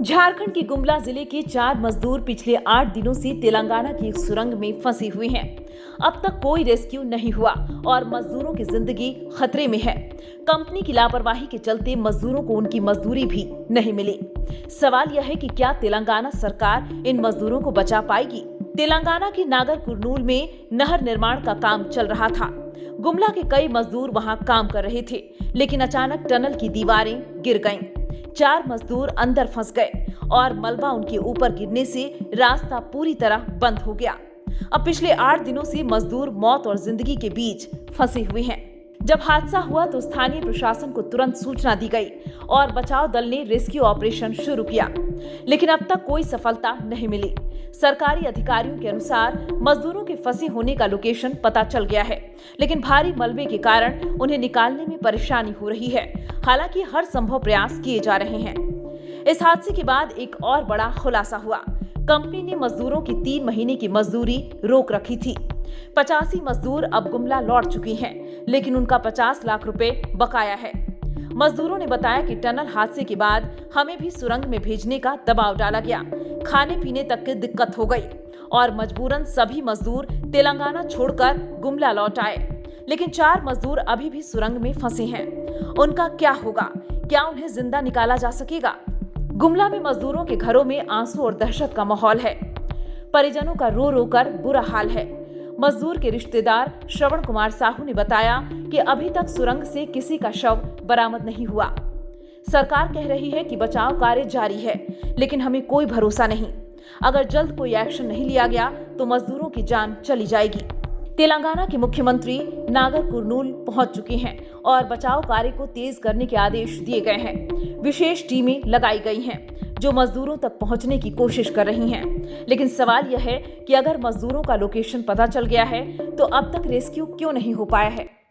झारखंड के गुमला जिले के 4 मजदूर पिछले 8 दिनों से तेलंगाना की एक सुरंग में फंसे हुए हैं। अब तक कोई रेस्क्यू नहीं हुआ और मजदूरों की जिंदगी खतरे में है। कंपनी की लापरवाही के चलते मजदूरों को उनकी मजदूरी भी नहीं मिली। सवाल यह है कि क्या तेलंगाना सरकार इन मजदूरों को बचा पाएगी? तेलंगाना के नागर कुरनूल में नहर निर्माण का काम चल रहा था। गुमला के कई मजदूर वहां काम कर रहे थे, लेकिन अचानक टनल की दीवारें गिर गईं। 4 मजदूर अंदर फंस गए और मलबा उनके ऊपर गिरने से रास्ता पूरी तरह बंद हो गया। अब पिछले 8 दिनों से मजदूर मौत और जिंदगी के बीच फंसे हुए हैं। जब हादसा हुआ तो स्थानीय प्रशासन को तुरंत सूचना दी गई और बचाव दल ने रेस्क्यू ऑपरेशन शुरू किया, लेकिन अब तक कोई सफलता नहीं मिली। सरकारी अधिकारियों के अनुसार मजदूरों के फंसे होने का लोकेशन पता चल गया है, लेकिन भारी मलबे के कारण उन्हें निकालने में परेशानी हो रही है। हालांकि हर संभव प्रयास किए जा रहे हैं। इस हादसे के बाद एक और बड़ा खुलासा हुआ। कंपनी ने मजदूरों की 3 महीने की मजदूरी रोक रखी थी। 85 मजदूर अब गुमला लौट चुके हैं, लेकिन उनका 50 लाख रुपए बकाया है। मजदूरों ने बताया कि टनल हादसे के बाद हमें भी सुरंग में भेजने का दबाव डाला गया। खाने पीने तक की दिक्कत हो गई और मजबूरन सभी मजदूर तेलंगाना छोड़कर गुमला लौट आए। लेकिन 4 मजदूर अभी भी सुरंग में फंसे हैं। उनका क्या होगा? क्या उन्हें जिंदा निकाला जा सकेगा? गुमला में मजदूरों के घरों में आंसू और दहशत का माहौल है। परिजनों का रो रो कर बुरा हाल है। मजदूर के रिश्तेदार श्रवण कुमार साहू ने बताया कि अभी तक सुरंग से किसी का शव बरामद नहीं हुआ। सरकार कह रही है कि बचाव कार्य जारी है, लेकिन हमें कोई भरोसा नहीं। अगर जल्द कोई एक्शन नहीं लिया गया तो मजदूरों की जान चली जाएगी। तेलंगाना के मुख्यमंत्री नागर कुरनूल पहुंच चुके हैं और बचाव कार्य को तेज करने के आदेश दिए गए हैं। विशेष टीमें लगाई गई हैं जो मजदूरों तक पहुंचने की कोशिश कर रही हैं। लेकिन सवाल यह है कि अगर मजदूरों का लोकेशन पता चल गया है तो अब तक रेस्क्यू क्यों नहीं हो पाया है?